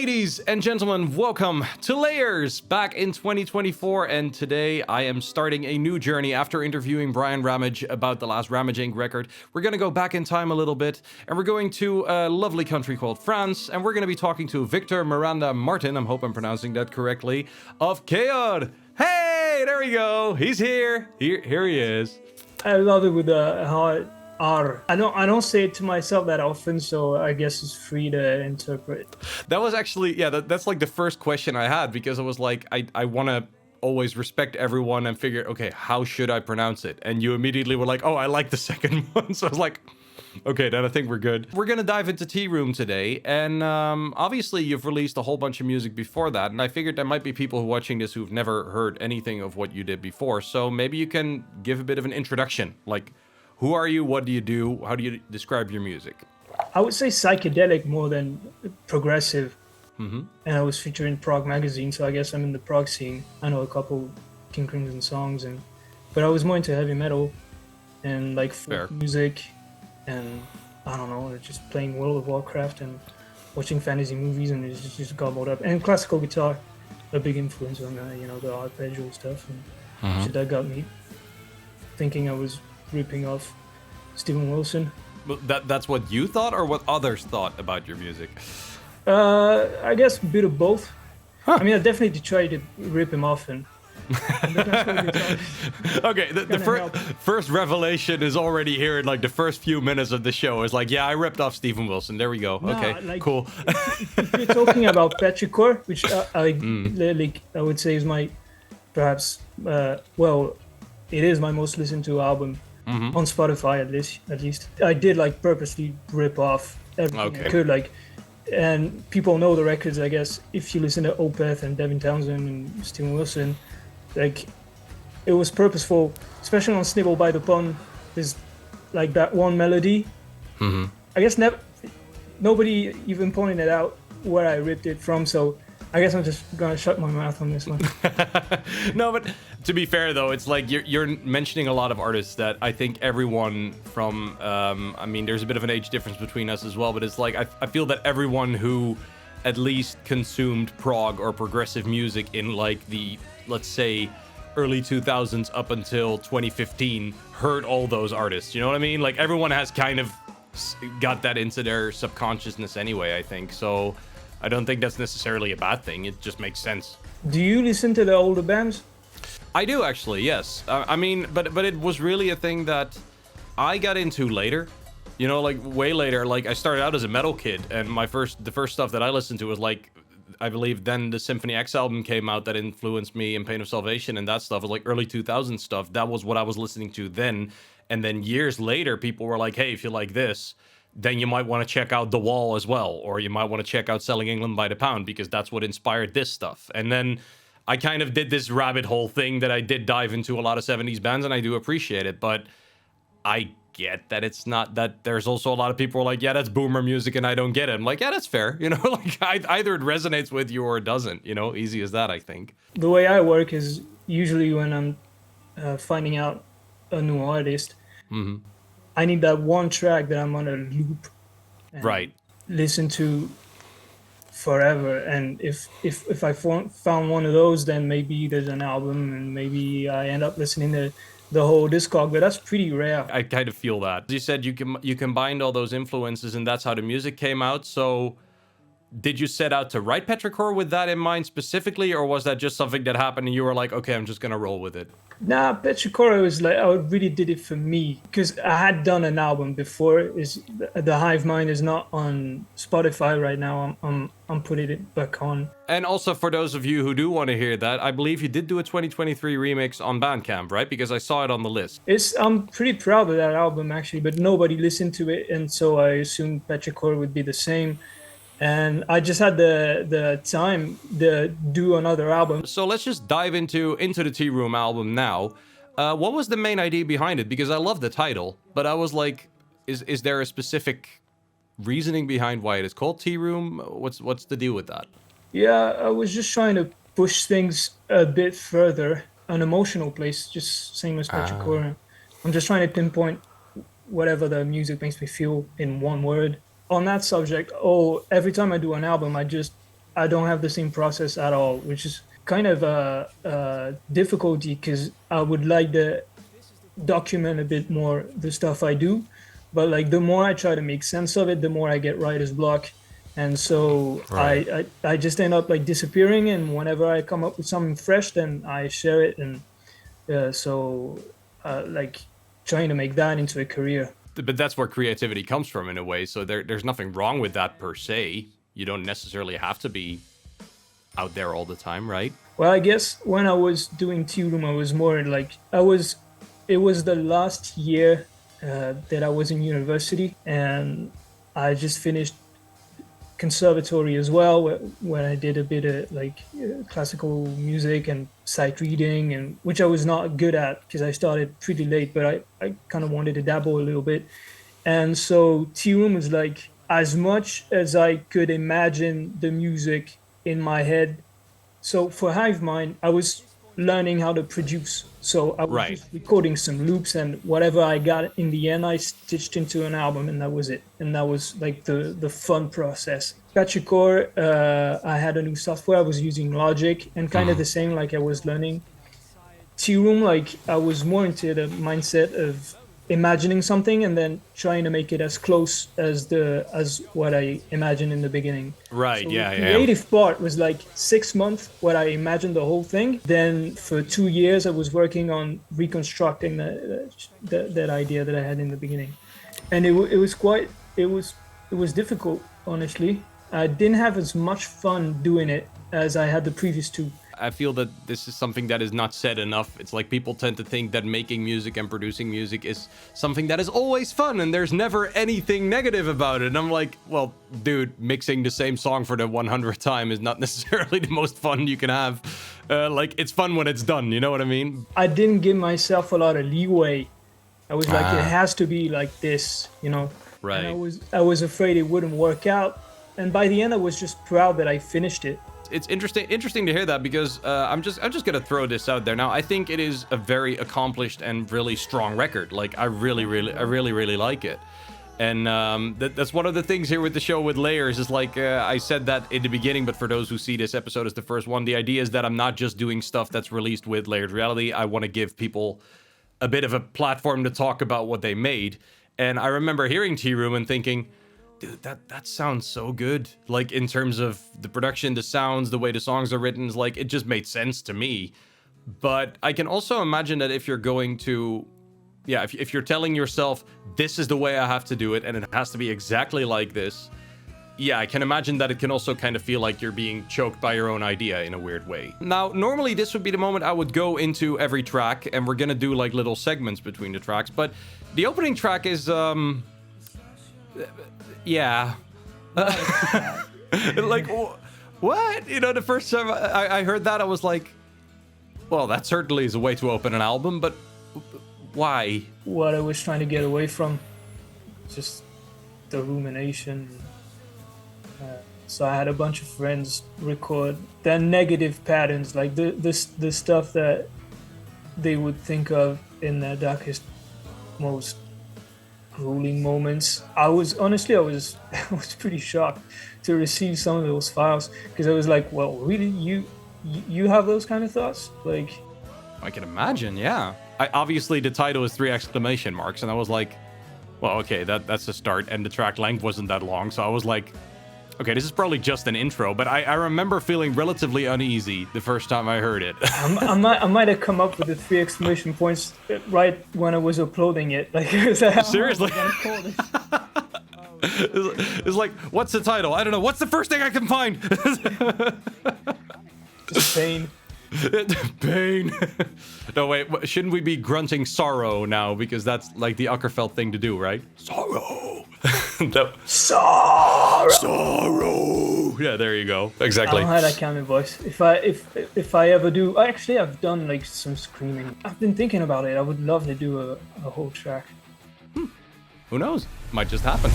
Ladies and gentlemen, welcome to Layers, back in 2024, and today I am starting a new journey after interviewing Brian Ramage about the last Ramage Inc. record. We're going to go back in time a little bit, and we're going to a lovely country called France, and we're going to be talking to Victor Miranda Martin, I hope I'm pronouncing that correctly, of Keor. Hey, there we go, he's here. Here he is. I love it with the hard R. I don't say it to myself that often, so I guess it's free to interpret. That was actually, yeah, that's like the first question I had, because I was like, I want to always respect everyone and figure, okay, how should I pronounce it? And you immediately were like, oh, I like the second one. So I was like, okay, then I think we're good. We're going to dive into Tearoom today. And obviously you've released a whole bunch of music before that. And I figured there might be people who are watching this who've never heard anything of what you did before. So maybe you can give a bit of an introduction. Like, who are you? What do you do? How do you describe your music? I would say psychedelic more than progressive. Mm-hmm. And I was featured in prog magazine, so I guess I'm in the prog scene. I know a couple King Crimson songs, but I was more into heavy metal and like folk music, and I don't know, just playing World of Warcraft and watching fantasy movies, and it just gobbled up. And classical guitar, a big influence on the arpeggial stuff, and so that got me thinking I was ripping off Steven Wilson. That's what you thought, or what others thought about your music? I guess a bit of both. Huh. I mean, I definitely tried to rip him off, and okay, the first revelation is already here in like the first few minutes of the show. It's like, yeah, I ripped off Steven Wilson. There we go. Nah, okay, like, cool. If you're talking about Keor, which I would say is my, perhaps, it is my most listened to album. Mm-hmm. On Spotify, at least. I did like purposely rip off everything I could, and people know the records, I guess. If you listen to Opeth and Devin Townsend and Steven Wilson, like, it was purposeful, especially on Snibble by the Pond. There's like that one melody. Mm-hmm. I guess nobody even pointed out where I ripped it from, so I guess I'm just gonna shut my mouth on this one. No, but to be fair though, it's like you're mentioning a lot of artists that I think everyone from, I mean, there's a bit of an age difference between us as well, but it's like I feel that everyone who at least consumed prog or progressive music in like the, let's say, early 2000s up until 2015 heard all those artists. You know what I mean? Like, everyone has kind of got that into their subconsciousness anyway, I think. So I don't think that's necessarily a bad thing. It just makes sense. Do you listen to the older bands? I do, actually, yes. I mean, but it was really a thing that I got into later. You know, like way later. Like, I started out as a metal kid, and the first stuff that I listened to was like, I believe then the Symphony X album came out that influenced me, in Pain of Salvation, and that stuff was like early 2000s stuff. That was what I was listening to then. And then years later, people were like, hey, if you like this, then you might want to check out The Wall as well, or you might want to check out Selling England by the Pound, because that's what inspired this stuff. And then I kind of did this rabbit hole thing that I did dive into a lot of 70s bands, and I do appreciate it, but I get that it's not that. There's also a lot of people who are like, yeah, that's boomer music and I don't get it. I'm like, yeah, that's fair. You know, like, either it resonates with you or it doesn't, you know, easy as that, I think. The way I work is usually when I'm finding out a new artist, I need that one track that I'm on a loop and listen to forever. And if I found one of those, then maybe there's an album, and maybe I end up listening to the whole discog, but that's pretty rare. I kind of feel that. You said you combined all those influences, and that's how the music came out. So did you set out to write Keor with that in mind specifically, or was that just something that happened and you were like, okay, I'm just gonna roll with it? Nah, Keor was like, I really did it for me, because I had done an album before. The Hive Mind is not on Spotify right now. I'm putting it back on. And also, for those of you who do want to hear that, I believe you did do a 2023 remix on Bandcamp, right? Because I saw it on the list. I'm pretty proud of that album, actually, but nobody listened to it, and so I assumed Keor would be the same. And I just had the time to do another album. So let's just dive into the Tearoom album now. What was the main idea behind it? Because I love the title, but I was like, is there a specific reasoning behind why it is called Tearoom? What's the deal with that? Yeah, I was just trying to push things a bit further, an emotional place, just same as Keor. I'm just trying to pinpoint whatever the music makes me feel in one word. On that subject, every time I do an album, I just I don't have the same process at all, which is kind of a difficulty because I would like to document a bit more the stuff I do, but like the more I try to make sense of it, the more I get writer's block, and so Right. I just end up like disappearing. And whenever I come up with something fresh, then I share it, and like trying to make that into a career. But that's where creativity comes from in a way. So there's nothing wrong with that per se. You don't necessarily have to be out there all the time, right? Well, I guess when I was doing Tearoom, I was more like it was the last year that I was in university, and I just finished conservatory as well, where I did a bit of like classical music and sight reading, and which I was not good at because I started pretty late, but I kind of wanted to dabble a little bit. And so Tearoom was like, as much as I could imagine the music in my head. So for Hive Mind, I was learning how to produce. So I was Right. just recording some loops, and whatever I got in the end, I stitched into an album, and that was it. And that was like the fun process. Keor, I had a new software. I was using Logic, and kind of the same, like I was learning. Tearoom, like I was more into the mindset of imagining something and then trying to make it as close as what I imagined in the beginning. Right. So Yeah. the Yeah. creative part was like 6 months where I imagined the whole thing. Then for 2 years I was working on reconstructing that idea that I had in the beginning, and it was difficult, honestly. I didn't have as much fun doing it as I had the previous two. I feel that this is something that is not said enough. It's like people tend to think that making music and producing music is something that is always fun and there's never anything negative about it. And I'm like, well, dude, mixing the same song for the 100th time is not necessarily the most fun you can have. Like, it's fun when it's done, you know what I mean? I didn't give myself a lot of leeway. I was like, it has to be like this, you know? Right. And I was afraid it wouldn't work out. And by the end, I was just proud that I finished it. It's interesting to hear that, because I'm just gonna throw this out there now. I think it is a very accomplished and really strong record. Like, I really like it. And that's one of the things here with the show with Layers is like, I said that in the beginning, but for those who see this episode as the first one, the idea is that I'm not just doing stuff that's released with Layered Reality. I want to give people a bit of a platform to talk about what they made. And I remember hearing Tearoom and thinking, dude, that sounds so good. Like, in terms of the production, the sounds, the way the songs are written, is like, it just made sense to me. But I can also imagine that if you're going to, yeah, if you're telling yourself, this is the way I have to do it, and it has to be exactly like this, yeah, I can imagine that it can also kind of feel like you're being choked by your own idea in a weird way. Now, normally this would be the moment I would go into every track, and we're gonna do like little segments between the tracks, but the opening track is, yeah. Like, what? You know, the first time I heard that, I was like, well, that certainly is a way to open an album, but why? What I was trying to get away from, just the rumination. So I had a bunch of friends record their negative patterns, like the stuff that they would think of in their darkest, most grueling moments. I was I was pretty shocked to receive some of those files, because I was like, well, really, you have those kind of thoughts? Like, I can imagine, yeah. Obviously the title is 3 exclamation marks, and I was like, well, okay, that's a start, and the track length wasn't that long, so I was like, okay, this is probably just an intro. But I remember feeling relatively uneasy the first time I heard it. I might have come up with the 3 exclamation points right when I was uploading it. Like, seriously? It's like, what's the title? I don't know. What's the first thing I can find? Just pain. Pain. No, wait. Shouldn't we be grunting sorrow now? Because that's like the Akkerfeld thing to do, right? Sorrow. No. Sorrow. Yeah, there you go. Exactly. I don't have that kind of voice. If I ever do, actually, I've done like some screaming. I've been thinking about it. I would love to do a whole track. Who knows? Might just happen.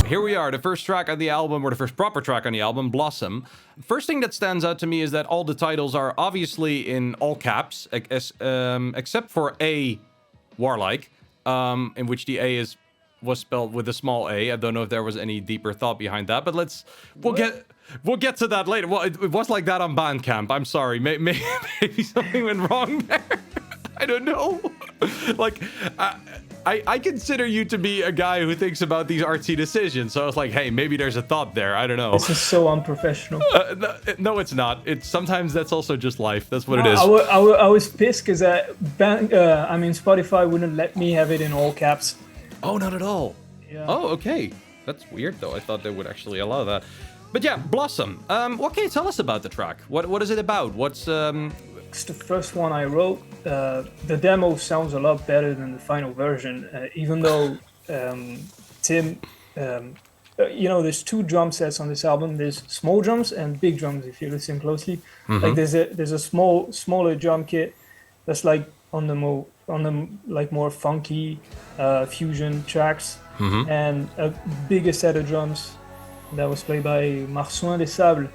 Here we are, the first track on the album, or the first proper track on the album, Blossom. First thing that stands out to me is that all the titles are obviously in all caps, except for A warlike, in which the A was spelled with a small a. I don't know if there was any deeper thought behind that, but we'll get to that later. Well, it was like that on Bandcamp. I'm sorry, maybe something went wrong there. I don't know. Like, I consider you to be a guy who thinks about these artsy decisions. So I was like, hey, maybe there's a thought there. I don't know. This is so unprofessional. No, it's not. It's sometimes that's also just life. That's what it is. I was pissed because Spotify wouldn't let me have it in all caps. Oh, not at all. Yeah. Oh, okay. That's weird, though. I thought they would actually allow that. But yeah, Blossom. What can you tell us about the track? What is it about? What's It's the first one I wrote. The demo sounds a lot better than the final version, even though Tim, there's two drum sets on this album. There's small drums and big drums. If you listen closely, like there's a smaller drum kit that's like on the more funky fusion tracks, and a bigger set of drums that was played by Marcin des Sables.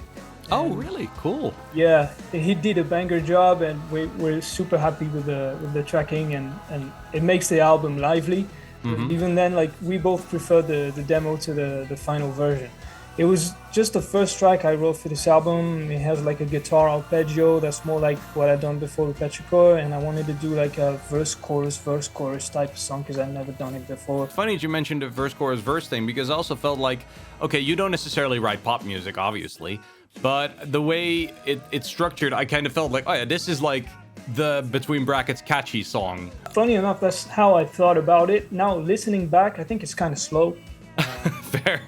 Oh, really? Cool. Yeah, he did a banger job, and we're super happy with the tracking, and it makes the album lively. Even then, like, we both prefer the demo to the final version. It was just the first track I wrote for this album. It has like a guitar arpeggio that's more like what I'd done before with Keor, and I wanted to do like a verse chorus type of song because I'd never done it before. It's funny that you mentioned the verse chorus verse thing, because I also felt like, okay, you don't necessarily write pop music, obviously, but the way it's structured, I kind of felt like, oh yeah, this is like the between brackets catchy song. Funny enough, that's how I thought about it. Now listening back, I think it's kind of slow. Fair.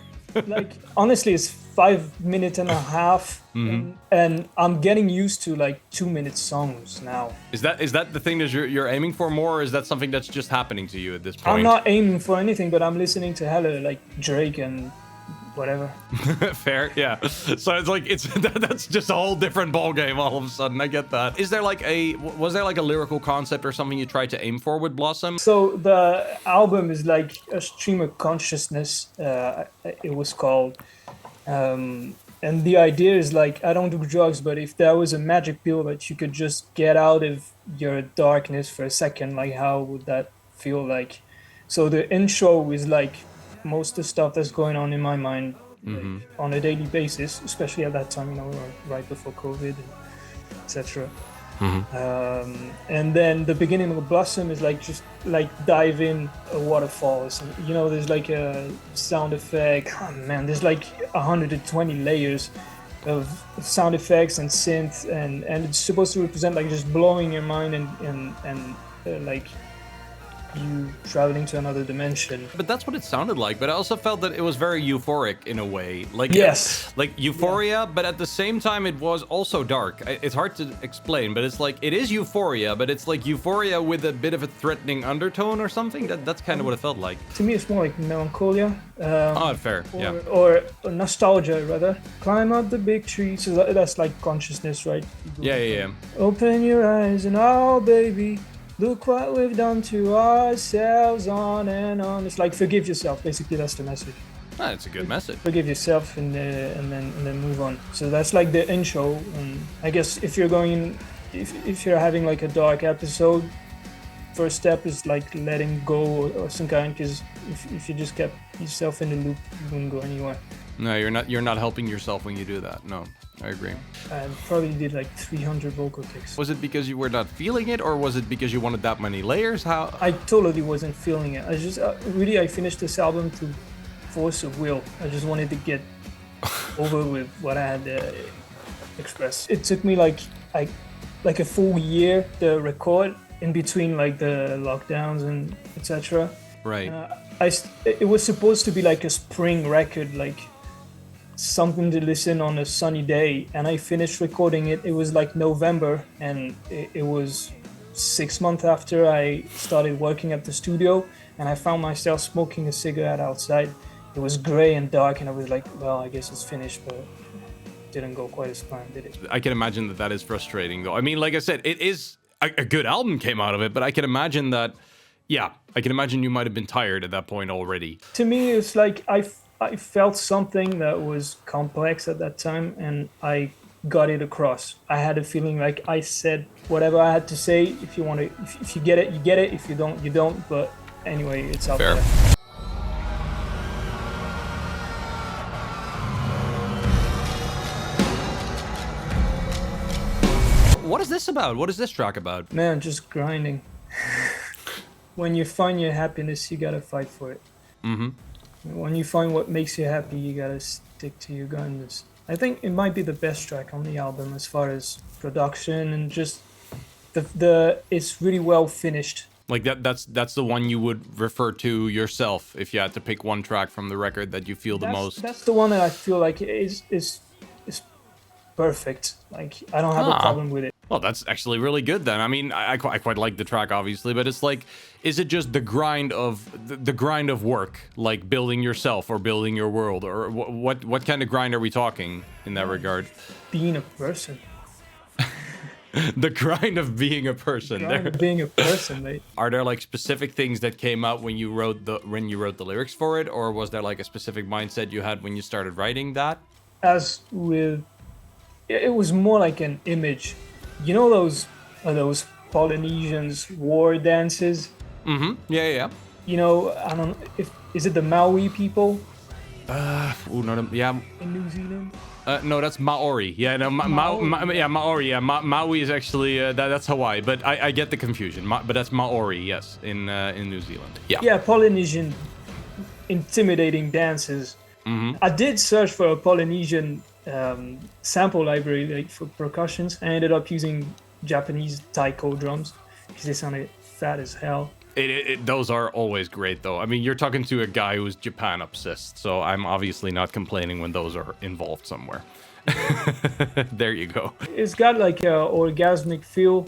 Like, honestly, it's 5 minutes and a half, and I'm getting used to like 2-minute songs now. Is that the thing that you're aiming for more, or is that something that's just happening to you at this point? I'm not aiming for anything, but I'm listening to hella like Drake and whatever. Fair, yeah. So it's like that's just a whole different ball game all of a sudden. I get that. Was there like a lyrical concept or something you tried to aim for with Blossom? So the album is like a stream of consciousness. It was called, and the idea is like, I don't do drugs, but if there was a magic pill that you could just get out of your darkness for a second, like how would that feel like? So the intro is like most of the stuff that's going on in my mind on a daily basis, especially at that time, right before COVID, etc. And then the beginning of Blossom is like just like dive in a waterfall. There's like a sound effect. Oh man, there's like 120 layers of sound effects and synth, and it's supposed to represent like just blowing your mind and like you traveling to another dimension. But that's what it sounded like. But I also felt that it was very euphoric in a way. Like, yes, like euphoria, but at the same time it was also dark. It's hard to explain, but it's like it is euphoria, but it's like euphoria with a bit of a threatening undertone or something. That's kind of what it felt like. To me, it's more like melancholia. Fair, yeah. Or nostalgia, rather. Climb up the big tree. So that's like consciousness, right? Yeah. Open your eyes and oh, baby, look what we've done to ourselves, on and on. It's like forgive yourself. Basically, that's the message. It's a good message. Forgive yourself and then move on. So that's like the intro. And I guess if you're having like a dark episode, first step is like letting go or some kind. Because if you just kept yourself in the loop, you wouldn't go anywhere. No, you're not helping yourself when you do that. No, I agree. I probably did like 300 vocal takes. Was it because you were not feeling it, or was it because you wanted that many layers? How? I totally wasn't feeling it. I just I finished this album through force of will. I just wanted to get over with what I had expressed. It took me like a full year to record, in between like the lockdowns and etc. Right. It was supposed to be like a spring record, like something to listen on a sunny day, and I finished recording it. It was like November, and it was 6 months after I started working at the studio, and I found myself smoking a cigarette outside. It was gray and dark, and I was like, well, I guess it's finished, but it didn't go quite as planned, did it? I can imagine that is frustrating, though. I mean, like I said, it is a good album came out of it, but I can imagine that, yeah, I can imagine you might have been tired at that point already. To me, it's like I felt something that was complex at that time, and I got it across. I had a feeling like I said whatever I had to say. If you want to, if you get it, you get it. If you don't, you don't. But anyway, it's out Fair. there. What is this about? What is this track about? Man, just grinding. When you find your happiness, you gotta fight for it. Mm-hmm. When you find what makes you happy, you gotta stick to your guns. I think it might be the best track on the album as far as production and just the it's really well finished. Like that's the one you would refer to yourself if you had to pick one track from the record that you feel the most. That's the one that I feel like is perfect. Like I don't have a problem with it. Well, that's actually really good then. I mean, I quite like the track, obviously, but it's like, is it just the grind of the grind of work, like building yourself or building your world, or what kind of grind are we talking in that regard? Being a person. The grind of being a person. Being a person, mate. Are there like specific things that came out when you wrote the lyrics for it, or was there like a specific mindset you had when you started writing that? As with, it was more like an image. You know those Polynesians war dances? Mm-hmm. Yeah. You know, I don't know if is it the Maui people? Yeah. In New Zealand. No, that's Maori. Yeah, no, Maori. Yeah, Maui is actually that's Hawaii, but I get the confusion. But that's Maori, yes, in New Zealand. Yeah. Yeah, Polynesian intimidating dances. Mm-hmm. I did search for a Polynesian sample library like for percussions. I ended up using Japanese taiko drums because they sounded fat as hell. Those are always great, though. I mean, you're talking to a guy who's Japan obsessed, so I'm obviously not complaining when those are involved somewhere. There you go. It's got like a orgasmic feel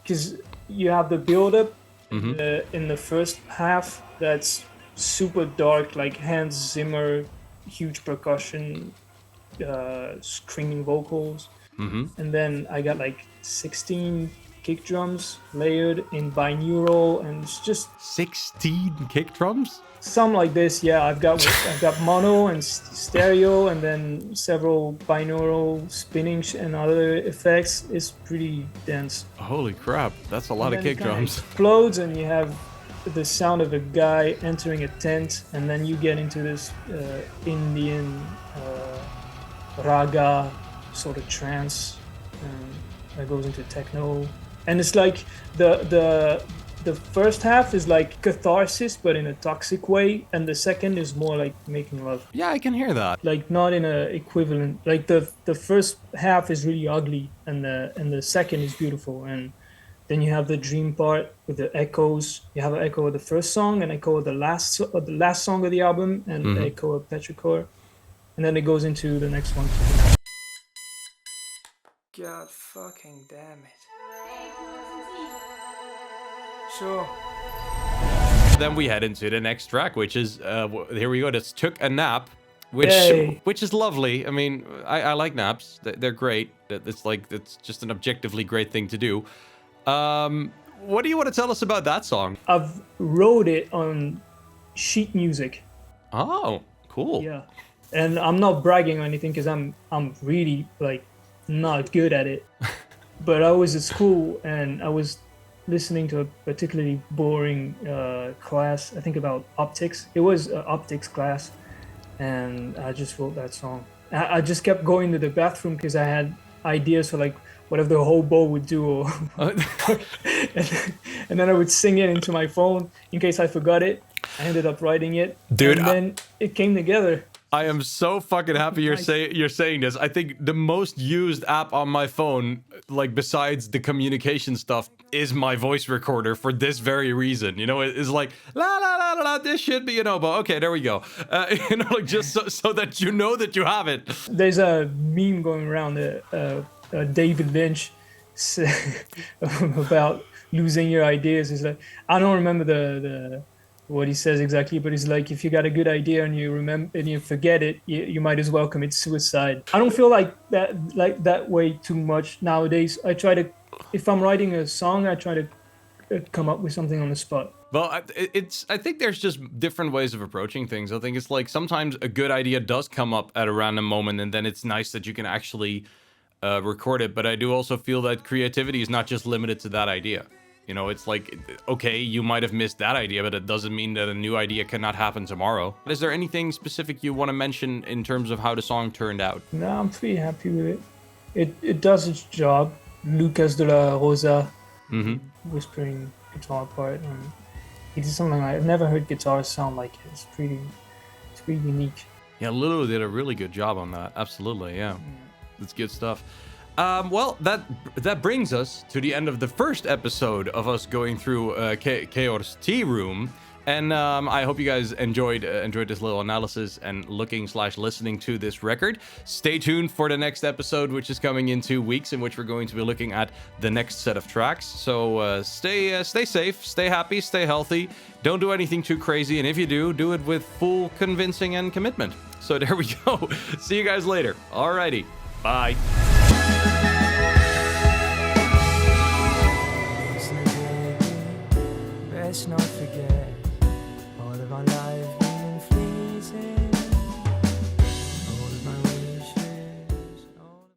because you have the build-up in the first half that's super dark, like Hans Zimmer, huge percussion, screaming vocals, and then I got like 16 kick drums layered in binaural, and it's just 16 kick drums. Some like this. Yeah, I've got mono and stereo, and then several binaural spinning and other effects. It's pretty dense. Holy crap, that's a lot of kick drums. Explodes, and you have the sound of a guy entering a tent, and then you get into this Indian raga sort of trance that goes into techno, and it's like the first half is like catharsis but in a toxic way, and the second is more like making love. Yeah, I can hear that. Like not in a equivalent, like the first half is really ugly and the second is beautiful, and then you have the dream part with the echoes. You have an echo of the first song, an echo of the last song of the album, and an echo of Petrichor. And then it goes into the next one. God fucking damn it. Sure. Then we head into the next track, which is here we go. That's Took a Nap, which is lovely. I mean, I like naps. They're great. It's just an objectively great thing to do. What do you want to tell us about that song? I've wrote it on sheet music. Oh, cool. Yeah. And I'm not bragging or anything because I'm really like not good at it. But I was at school and I was listening to a particularly boring class, I think about optics. It was an optics class, and I just wrote that song. I just kept going to the bathroom because I had ideas for like whatever the hobo would do, or and then I would sing it into my phone in case I forgot it. I ended up writing it, dude, and then it came together. I am so fucking happy you're saying this. I think the most used app on my phone, like besides the communication stuff, is my voice recorder for this very reason. You know, it's like la la la la. This should be, you know, but okay, there we go. You know, like just so that you know that you have it. There's a meme going around David Lynch about losing your ideas. It's like, I don't remember the what he says exactly, but it's like, if you got a good idea and you remember and you forget it, you might as well commit suicide. I don't feel like that way too much nowadays. I try to, if I'm writing a song, I try to come up with something on the spot. Well, I think there's just different ways of approaching things. I think it's like sometimes a good idea does come up at a random moment, and then it's nice that you can actually record it, but I do also feel that creativity is not just limited to that idea. You know, it's like, okay, you might have missed that idea, but it doesn't mean that a new idea cannot happen tomorrow. Is there anything specific you want to mention in terms of how the song turned out? No, I'm pretty happy with it. It does its job. Lucas de la Rosa, whispering guitar part, and he did something I've never heard guitars sound like it. It's pretty unique. Yeah, Lulu did a really good job on that. Absolutely, yeah. That's good stuff. Well, that brings us to the end of the first episode of us going through Keor's Tearoom, and I hope you guys enjoyed this little analysis and listening to this record. Stay tuned for the next episode, which is coming in 2 weeks, in which we're going to be looking at the next set of tracks. So stay safe, stay happy, stay healthy. Don't do anything too crazy, and if you do it with full convincing and commitment. So there we go. See you guys later. Alrighty, bye.